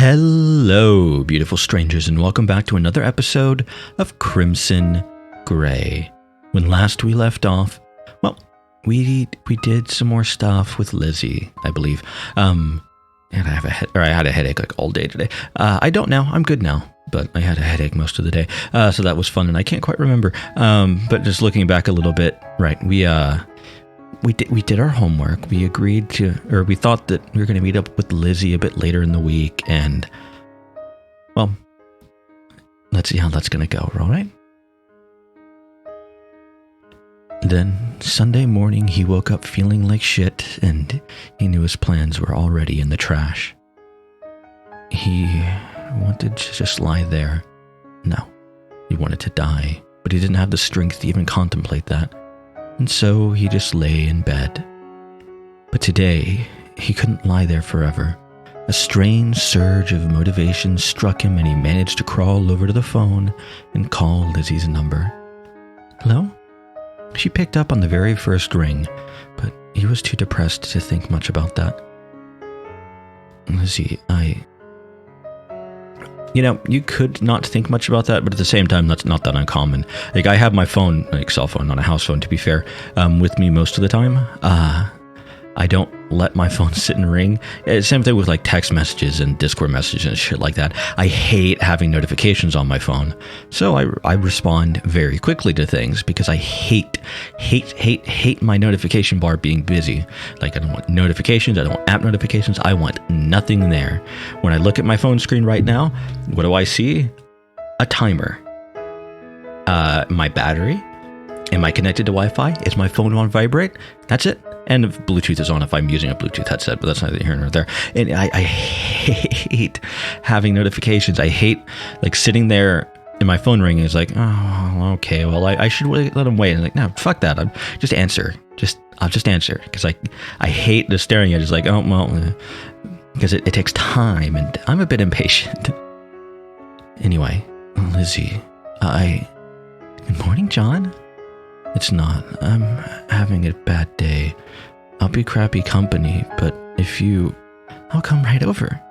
Hello, beautiful strangers, and welcome back to another episode of Crimson Gray. When last we left off, well, we did some more stuff with Lizzie, I believe. And I had a headache like all day today. I don't now. I'm good now, but I had a headache most of the day. So that was fun, and I can't quite remember. But just looking back a little bit, right? We did our homework. We agreed to, or we thought that we were going to meet up with Lizzie a bit later in the week, and, well, let's see how that's going to go, all right? Then, Sunday morning, he woke up feeling like shit, and he knew his plans were already in the trash. He wanted to just lie there. No, he wanted to die, but he didn't have the strength to even contemplate that. And so he just lay in bed. But today, he couldn't lie there forever. A strange surge of motivation struck him, and he managed to crawl over to the phone and call Lizzie's number. Hello? She picked up on the very first ring, but he was too depressed to think much about that. Lizzie, you could not think much about that, but at the same time, that's not that uncommon. Like, I have my phone, like cell phone, not a house phone, to be fair, with me most of the time. I don't let my phone sit and ring. Same thing with like text messages and Discord messages and shit like that. I hate having notifications on my phone. So I respond very quickly to things because I hate my notification bar being busy. Like, I don't want notifications. I don't want app notifications. I want nothing there. When I look at my phone screen right now, what do I see? A timer. My battery. Am I connected to Wi-Fi? Is my phone on vibrate? That's it. And if Bluetooth is on if I'm using a Bluetooth headset, but that's neither here nor there. And I hate having notifications. I hate like sitting there and my phone ringing is like, oh, okay, well, I should let them wait. And like, no, fuck that. I'll just answer. I'll just answer. Because I hate the staring at it. It's like, oh, well, because it takes time and I'm a bit impatient. Anyway, Lizzie, good morning, John. It's not. I'm having a bad day. I'll be crappy company, but I'll come right over.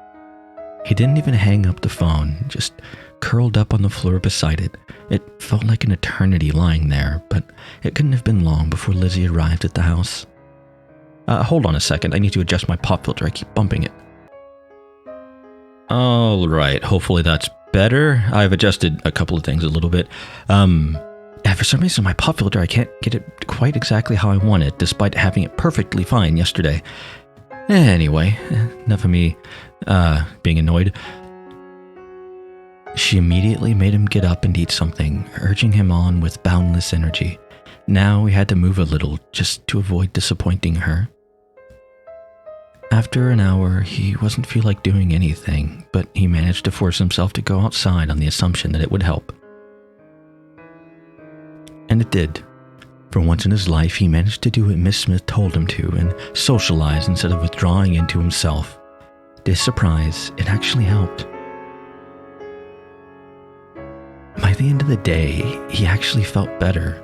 He didn't even hang up the phone, just curled up on the floor beside it. It felt like an eternity lying there, but it couldn't have been long before Lizzie arrived at the house. Hold on a second. I need to adjust my pop filter. I keep bumping it. All right. Hopefully that's better. I've adjusted a couple of things a little bit. For some reason, my pop filter, I can't get it quite exactly how I want it, despite having it perfectly fine yesterday. Anyway, enough of me being annoyed. She immediately made him get up and eat something, urging him on with boundless energy. Now he had to move a little just to avoid disappointing her. After an hour, he wasn't feel like doing anything, but he managed to force himself to go outside on the assumption that it would help. And it did. For once in his life, he managed to do what Miss Smith told him to and socialize instead of withdrawing into himself. To his surprise, it actually helped. By the end of the day, he actually felt better.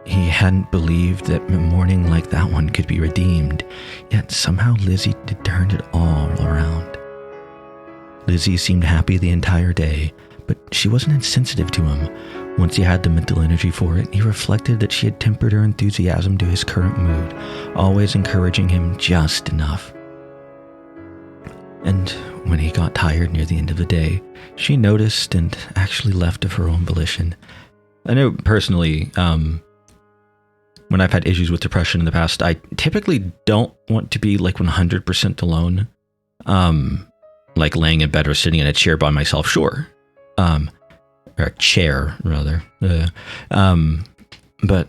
He hadn't believed that a morning like that one could be redeemed, yet somehow Lizzie turned it all around. Lizzie seemed happy the entire day, but she wasn't insensitive to him. Once he had the mental energy for it, he reflected that she had tempered her enthusiasm to his current mood, always encouraging him just enough. And when he got tired near the end of the day, she noticed and actually left of her own volition. I know personally, when I've had issues with depression in the past, I typically don't want to be like 100% alone. Like laying in bed or sitting in a chair by myself, sure. Or a chair, rather. But,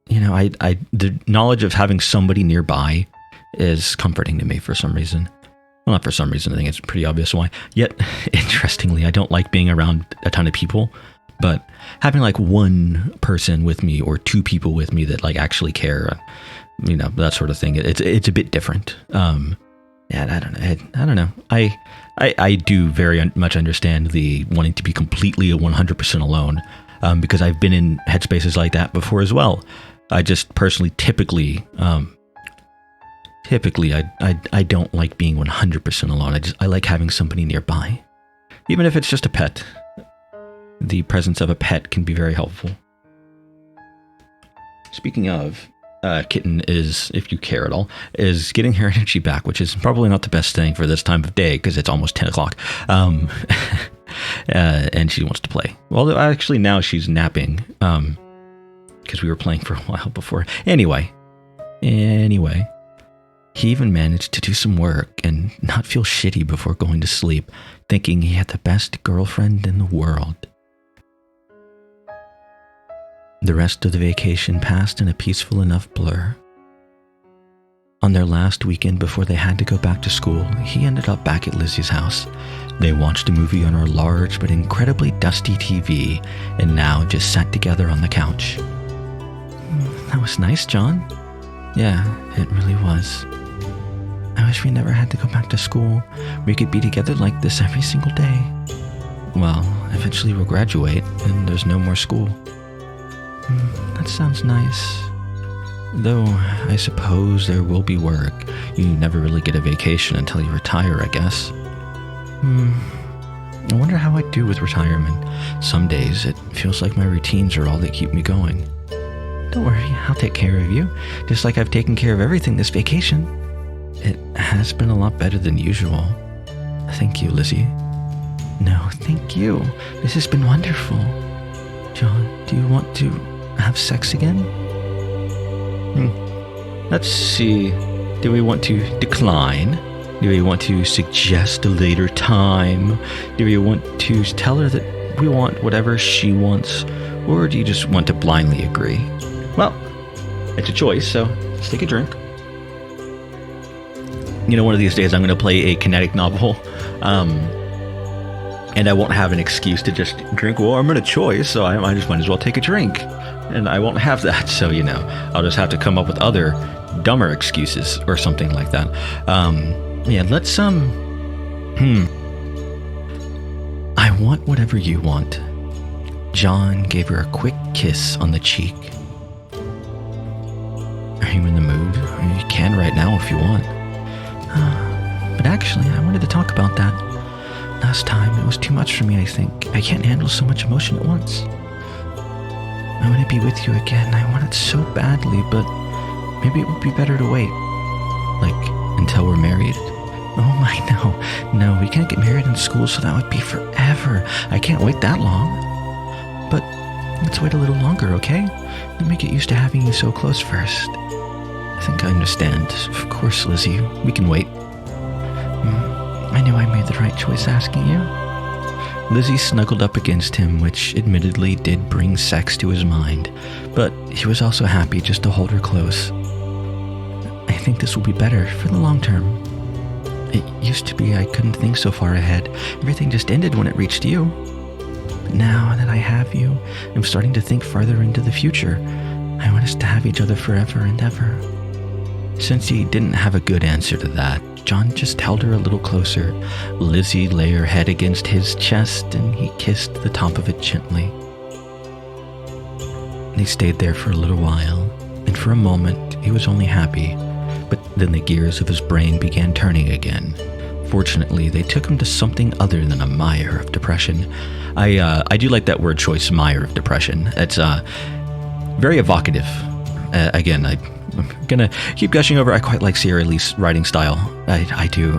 the knowledge of having somebody nearby is comforting to me for some reason. Well, not for some reason, I think it's pretty obvious why. Yet, interestingly, I don't like being around a ton of people, but having like one person with me or two people with me that like actually care, that sort of thing, it's a bit different. I don't know. I do very much understand the wanting to be completely 100% alone, because I've been in headspaces like that before as well. I just personally typically typically I don't like being 100% alone. I like having somebody nearby. Even if it's just a pet. The presence of a pet can be very helpful. Speaking of, Kitten is, if you care at all, is getting her energy back, which is probably not the best thing for this time of day because it's almost 10 o'clock. And she wants to play. Well, actually now she's napping because we were playing for a while before. Anyway, he even managed to do some work and not feel shitty before going to sleep, thinking he had the best girlfriend in the world. The rest of the vacation passed in a peaceful enough blur. On their last weekend before they had to go back to school, he ended up back at Lizzie's house. They watched a movie on our large but incredibly dusty TV and now just sat together on the couch. That was nice, John. Yeah, it really was. I wish we never had to go back to school. We could be together like this every single day. Well, eventually we'll graduate and there's no more school. That sounds nice. Though, I suppose there will be work. You never really get a vacation until you retire, I guess. I wonder how I do with retirement. Some days it feels like my routines are all that keep me going. Don't worry, I'll take care of you, just like I've taken care of everything this vacation. It has been a lot better than usual. Thank you, Lizzie. No, thank you. This has been wonderful. John, do you want to have sex again? Let's see. Do we want to decline? Do we want to suggest a later time? Do we want to tell her that we want whatever she wants? Or do you just want to blindly agree? Well, it's a choice, so let's take a drink. You know, one of these days I'm going to play a kinetic novel. And I won't have an excuse to just drink. Well, I'm in a choice, so I just might as well take a drink. And I won't have that, so, you know, I'll just have to come up with other dumber excuses or something like that. Yeah, let's, I want whatever you want. John gave her a quick kiss on the cheek. Are you in the mood? You can right now if you want. But actually, I wanted to talk about that. Last time, it was too much for me, I think. I can't handle so much emotion at once. I want to be with you again. I want it so badly, but maybe it would be better to wait. Like, until we're married. Oh my, no, we can't get married in school, so that would be forever. I can't wait that long. But let's wait a little longer, okay? Let me get used to having you so close first. I think I understand. Of course, Lizzie, we can wait. I knew I made the right choice asking you. Lizzie snuggled up against him, which admittedly did bring sex to his mind, but he was also happy just to hold her close. I think this will be better for the long term. It used to be I couldn't think so far ahead. Everything just ended when it reached you. But now that I have you, I'm starting to think farther into the future. I want us to have each other forever and ever. Since he didn't have a good answer to that, John just held her a little closer. Lizzie lay her head against his chest and he kissed the top of it gently. They stayed there for a little while, and for a moment he was only happy, but then the gears of his brain began turning again. Fortunately, they took him to something other than a mire of depression. I do like that word choice, mire of depression. It's very evocative. Again, I'm gonna keep gushing over. I quite like Sierra Lee's writing style. I do.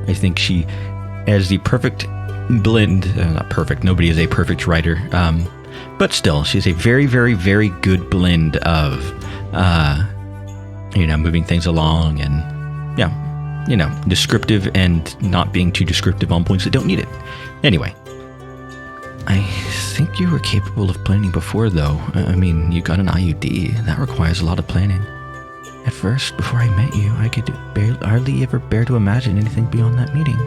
I think she has the perfect blend. Not perfect. Nobody is a perfect writer. But still, she's a very, very, very good blend of, moving things along and, descriptive and not being too descriptive on points that don't need it. Anyway. I think you were capable of planning before, though. I mean, you got an IUD. That requires a lot of planning. At first, before I met you, I could hardly ever bear to imagine anything beyond that meeting.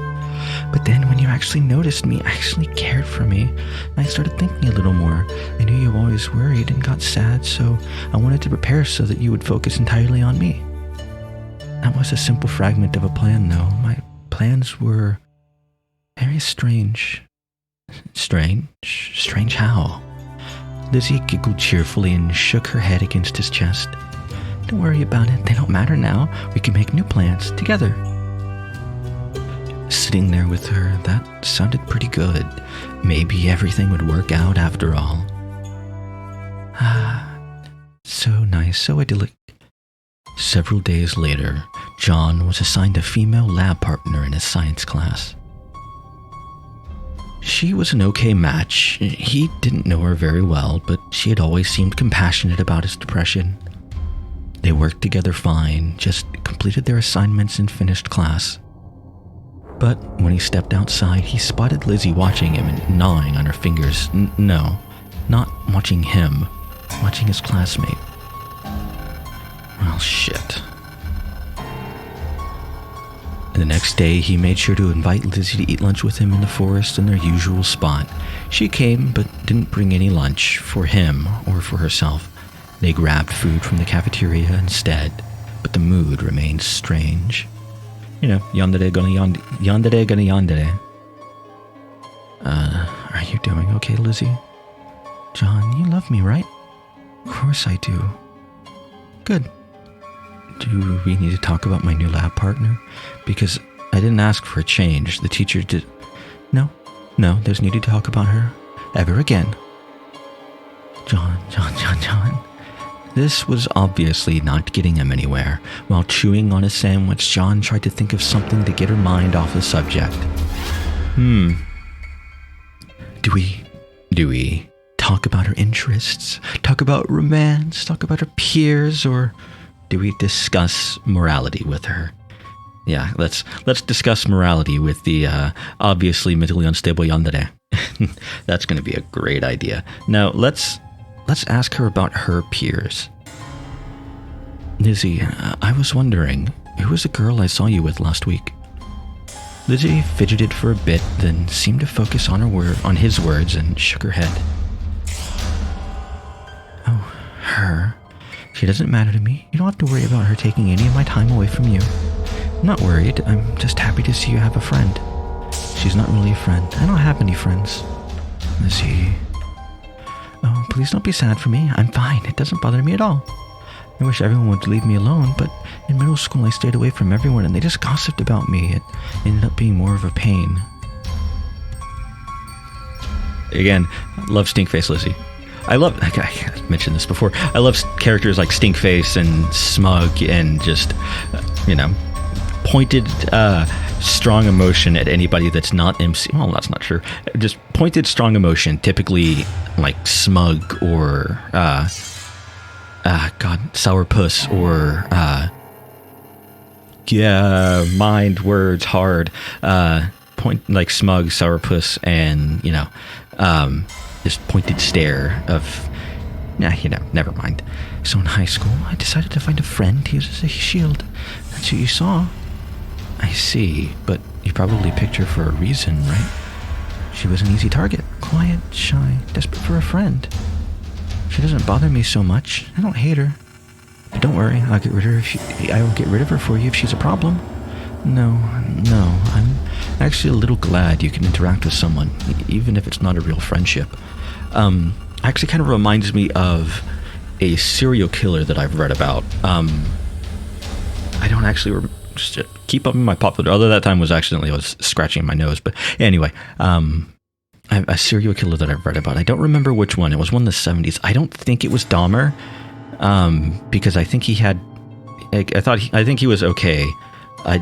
But then when you actually noticed me, actually cared for me, and I started thinking a little more. I knew you always worried and got sad, so I wanted to prepare so that you would focus entirely on me. That was a simple fragment of a plan, though. My plans were very strange. Strange how? Lizzie giggled cheerfully and shook her head against his chest. Don't worry about it. They don't matter now. We can make new plans together. Sitting there with her, that sounded pretty good. Maybe everything would work out after all. So nice, so idyllic. Several days later, John was assigned a female lab partner in his science class. She was an okay match. He didn't know her very well, but she had always seemed compassionate about his depression. They worked together fine, just completed their assignments and finished class. But when he stepped outside, he spotted Lizzie watching him and gnawing on her fingers. No, not watching him, watching his classmate. Well, shit. The next day, he made sure to invite Lizzie to eat lunch with him in the forest in their usual spot. She came, but didn't bring any lunch for him or for herself. They grabbed food from the cafeteria instead, but the mood remained strange. Yandere gonna yandere. Are you doing okay, Lizzie? John, you love me, right? Of course I do. Good. Do we need to talk about my new lab partner? Because I didn't ask for a change. The teacher did... No, there's no need to talk about her ever again. John. This was obviously not getting him anywhere. While chewing on his sandwich, John tried to think of something to get her mind off the subject. Do we talk about her interests? Talk about romance? Talk about her peers? Or do we discuss morality with her? Yeah, let's discuss morality with the obviously mentally unstable yandere. That's going to be a great idea. Now, let's ask her about her peers. Lizzie, I was wondering, who was the girl I saw you with last week? Lizzie fidgeted for a bit, then seemed to focus on his words and shook her head. Oh, her. She doesn't matter to me. You don't have to worry about her taking any of my time away from you. I'm not worried. I'm just happy to see you have a friend. She's not really a friend. I don't have any friends. Lizzie. Oh, please don't be sad for me. I'm fine. It doesn't bother me at all. I wish everyone would leave me alone, but in middle school I stayed away from everyone and they just gossiped about me. It ended up being more of a pain. Again, love Stinkface Lizzie. I mentioned this before. I love characters like Stinkface and Smug and just, pointed, strong emotion at anybody that's not MC. Well, that's not true. Just pointed, strong emotion, typically like Smug or, Sourpuss or, mind, words, hard, point like Smug, Sourpuss, and, this pointed stare of, never mind. So in high school, I decided to find a friend to use as a shield. That's who you saw. I see, but you probably picked her for a reason, right? She was an easy target, quiet, shy, desperate for a friend. She doesn't bother me so much. I don't hate her. But don't worry, I will get rid of her for you if she's a problem. No, I'm actually a little glad you can interact with someone, even if it's not a real friendship. Actually kind of reminds me of a serial killer that I've read about. I don't actually just keep up in my pop filter, although that time was accidentally I was scratching my nose. But anyway, a serial killer that I've read about. I don't remember which one. It was one in the 70s. I don't think it was Dahmer, because I think he had. I think he was okay. I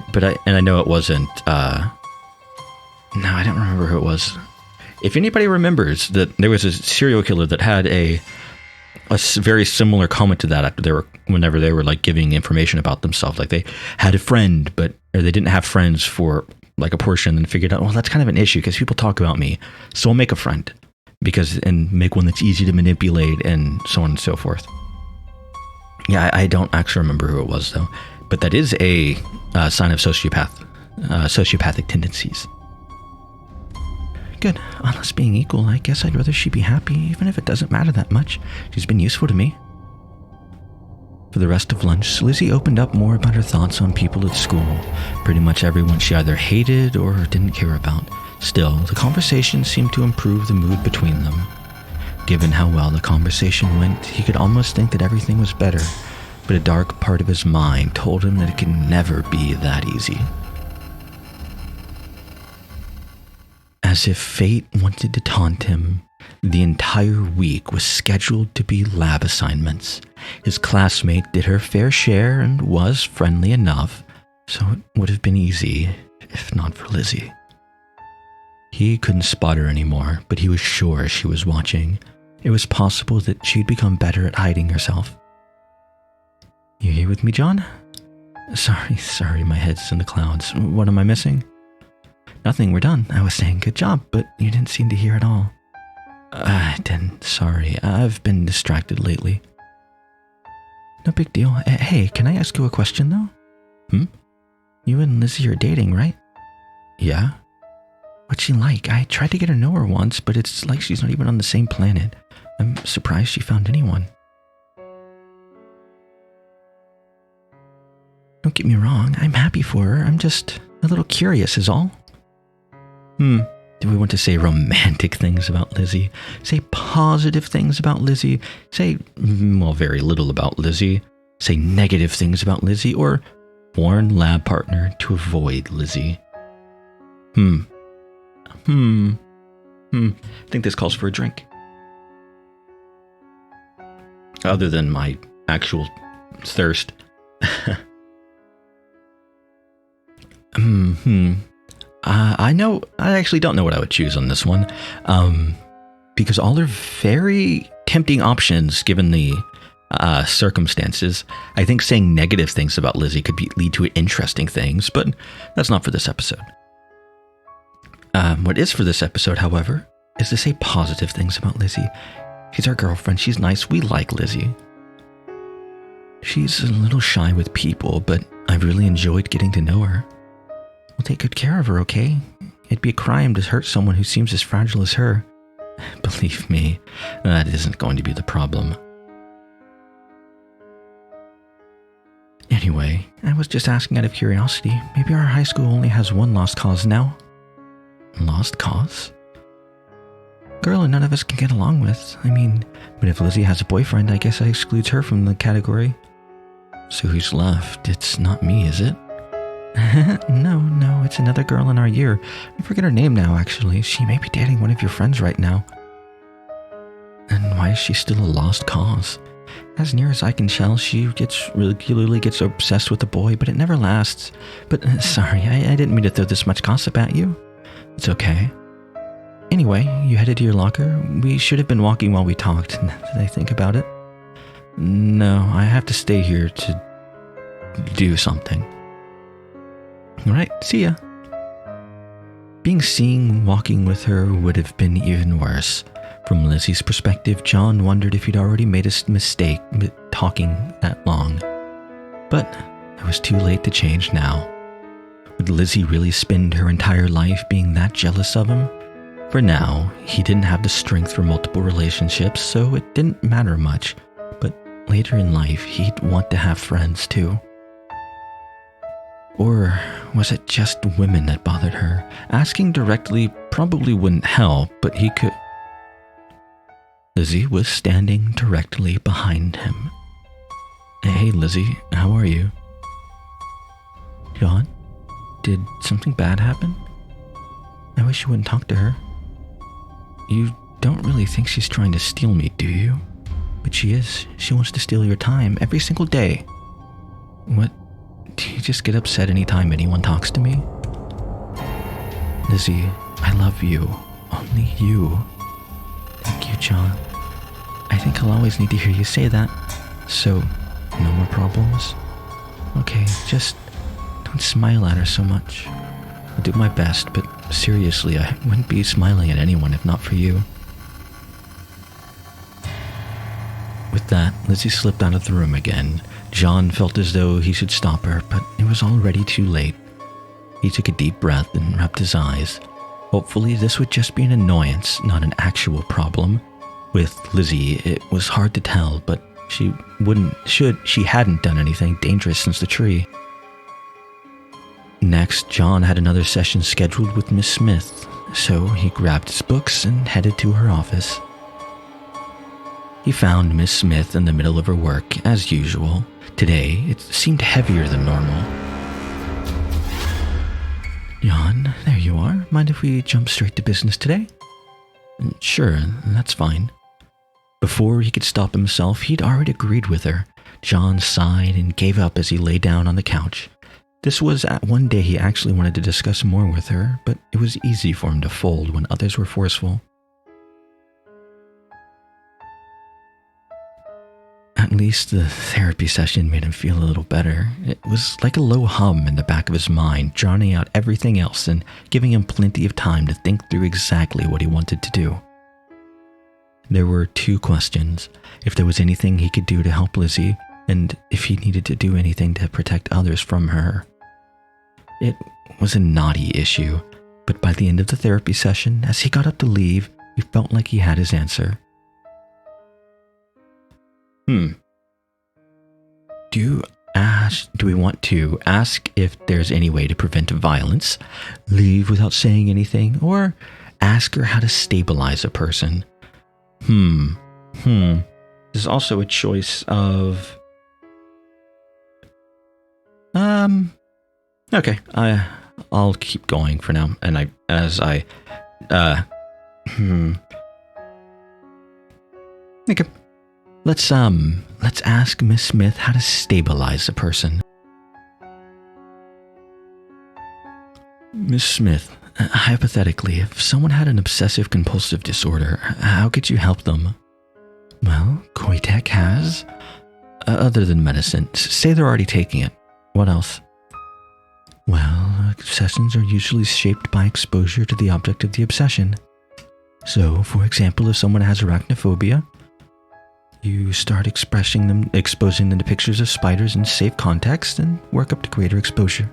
know it wasn't. No, I don't remember who it was. If anybody remembers that there was a serial killer that had a very similar comment to that whenever they were like giving information about themselves, like they had a friend, or they didn't have friends for like a portion, and figured out, well, that's kind of an issue because people talk about me, so I'll make a friend and make one that's easy to manipulate and so on and so forth. Yeah, I don't actually remember who it was though, but that is a sign of sociopathic tendencies. Good. On us being equal, I guess I'd rather she be happy, even if it doesn't matter that much. She's been useful to me. For the rest of lunch, Lizzie opened up more about her thoughts on people at school. Pretty much everyone she either hated or didn't care about. Still, the conversation seemed to improve the mood between them. Given how well the conversation went, he could almost think that everything was better. but a dark part of his mind told him that it could never be that easy. As if fate wanted to taunt him, the entire week was scheduled to be lab assignments. His classmate did her fair share and was friendly enough, so it would have been easy if not for Lizzie. He couldn't spot her anymore, but he was sure she was watching. It was possible that she'd become better at hiding herself. You here with me, John? Sorry, my head's in the clouds. What am I missing? Nothing, we're done. I was saying good job, but you didn't seem to hear at all. I didn't, sorry. I've been distracted lately. No big deal. Hey, can I ask you a question, though? You and Lizzie are dating, right? Yeah. What's she like? I tried to get to know her once, but it's like she's not even on the same planet. I'm surprised she found anyone. Don't get me wrong, I'm happy for her. I'm just a little curious is all. Do we want to say romantic things about Lizzie? Say positive things about Lizzie? Say, very little about Lizzie? Say negative things about Lizzie? Or warn lab partner to avoid Lizzie? I think this calls for a drink. Other than my actual thirst. I actually don't know what I would choose on this one. Because all are very tempting options given the circumstances. I think saying negative things about Lizzie could lead to interesting things, but that's not for this episode. What is for this episode, however, is to say positive things about Lizzie. She's our girlfriend. She's nice. We like Lizzie. She's a little shy with people, but I've really enjoyed getting to know her. We'll take good care of her, okay? It'd be a crime to hurt someone who seems as fragile as her. Believe me, that isn't going to be the problem. Anyway, I was just asking out of curiosity. Maybe our high school only has one lost cause now. Lost cause? Girl who none of us can get along with. But if Lizzie has a boyfriend, I guess that excludes her from the category. So who's left? It's not me, is it? No, it's another girl in our year. I forget her name now, actually. She may be dating one of your friends right now. And why is she still a lost cause? As near as I can tell, she regularly gets obsessed with a boy, but it never lasts. But sorry, I didn't mean to throw this much gossip at you. It's okay. Anyway, you headed to your locker? We should have been walking while we talked, now that I think about it. No, I have to stay here to do something. Alright, see ya. Being seen walking with her would have been even worse. From Lizzie's perspective, John wondered if he'd already made a mistake talking that long. But it was too late to change now. Would Lizzie really spend her entire life being that jealous of him? For now, he didn't have the strength for multiple relationships, so it didn't matter much. But later in life, he'd want to have friends too. Or was it just women that bothered her? Asking directly probably wouldn't help, but he could... Lizzie was standing directly behind him. Hey, Lizzie, how are you? John, did something bad happen? I wish you wouldn't talk to her. You don't really think she's trying to steal me, do you? But she is. She wants to steal your time every single day. What? Do you just get upset anytime anyone talks to me? Lizzie, I love you. Only you. Thank you, John. I think I'll always need to hear you say that. So, no more problems? Okay, just don't smile at her so much. I'll do my best, but seriously, I wouldn't be smiling at anyone if not for you. With that, Lizzie slipped out of the room again. John felt as though he should stop her, but it was already too late. He took a deep breath and rubbed his eyes. Hopefully this would just be an annoyance, not an actual problem. With Lizzie, it was hard to tell, but she hadn't done anything dangerous since the tree. Next, John had another session scheduled with Miss Smith, so he grabbed his books and headed to her office. He found Miss Smith in the middle of her work, as usual. Today, it seemed heavier than normal. John, there you are. Mind if we jump straight to business today? Sure, that's fine. Before he could stop himself, he'd already agreed with her. John sighed and gave up as he lay down on the couch. This was one day he actually wanted to discuss more with her, but it was easy for him to fold when others were forceful. At least the therapy session made him feel a little better. It was like a low hum in the back of his mind, drowning out everything else and giving him plenty of time to think through exactly what he wanted to do. There were 2 questions: if there was anything he could do to help Lizzie, and if he needed to do anything to protect others from her. It was a knotty issue, but by the end of the therapy session, as he got up to leave, he felt like he had his answer. Do we want to ask if there's any way to prevent violence, leave without saying anything, or ask her how to stabilize a person? There's also a choice of... Okay, I'll keep going for now, and Okay. Let's ask Miss Smith how to stabilize a person. Miss Smith, hypothetically, if someone had an obsessive-compulsive disorder, how could you help them? Well, Koitek has. Other than medicine, say they're already taking it. What else? Well, obsessions are usually shaped by exposure to the object of the obsession. So, for example, if someone has arachnophobia, you start exposing them to pictures of spiders in safe context and work up to greater exposure.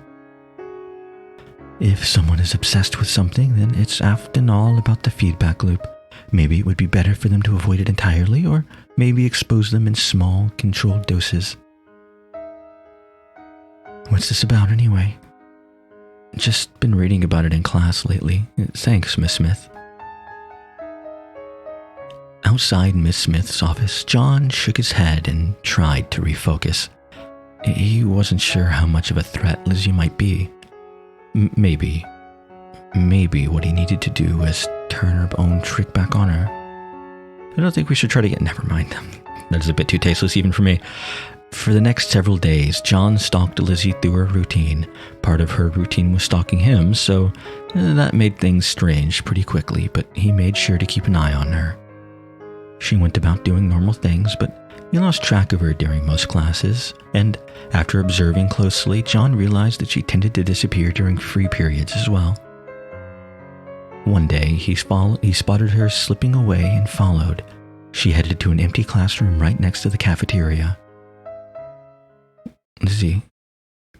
If someone is obsessed with something, then it's often all about the feedback loop. Maybe it would be better for them to avoid it entirely, or maybe expose them in small, controlled doses. What's this about anyway? Just been reading about it in class lately. Thanks, Miss Smith. Outside Miss Smith's office, John shook his head and tried to refocus. He wasn't sure how much of a threat Lizzie might be. Maybe what he needed to do was turn her own trick back on her. I don't think we should try to get... Never mind. That is a bit too tasteless even for me. For the next several days, John stalked Lizzie through her routine. Part of her routine was stalking him, so that made things strange pretty quickly, but he made sure to keep an eye on her. She went about doing normal things, but he lost track of her during most classes, and after observing closely, John realized that she tended to disappear during free periods as well. One day, he spotted her slipping away and followed. She headed to an empty classroom right next to the cafeteria. Lizzie.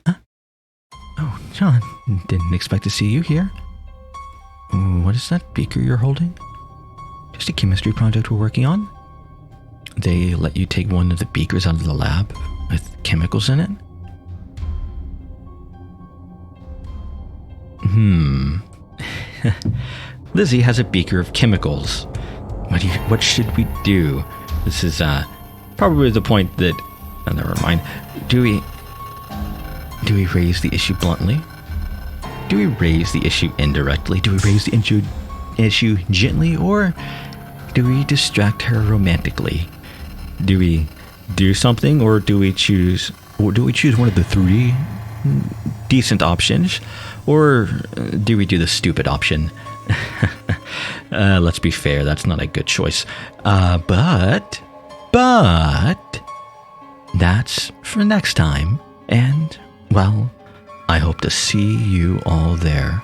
Huh? Oh, John, didn't expect to see you here. What is that beaker you're holding? Just a chemistry project we're working on. They let you take one of the beakers out of the lab with chemicals in it? Lizzie has a beaker of chemicals. What should we do? This is probably the point that... Oh, never mind. Do we raise the issue bluntly? Do we raise the issue indirectly? Do we raise the issue gently? Or do we distract her romantically? Do we do something, or do we choose one of the 3 decent options? Or do we do the stupid option? Let's be fair, that's not a good choice. But that's for next time. And, well, I hope to see you all there.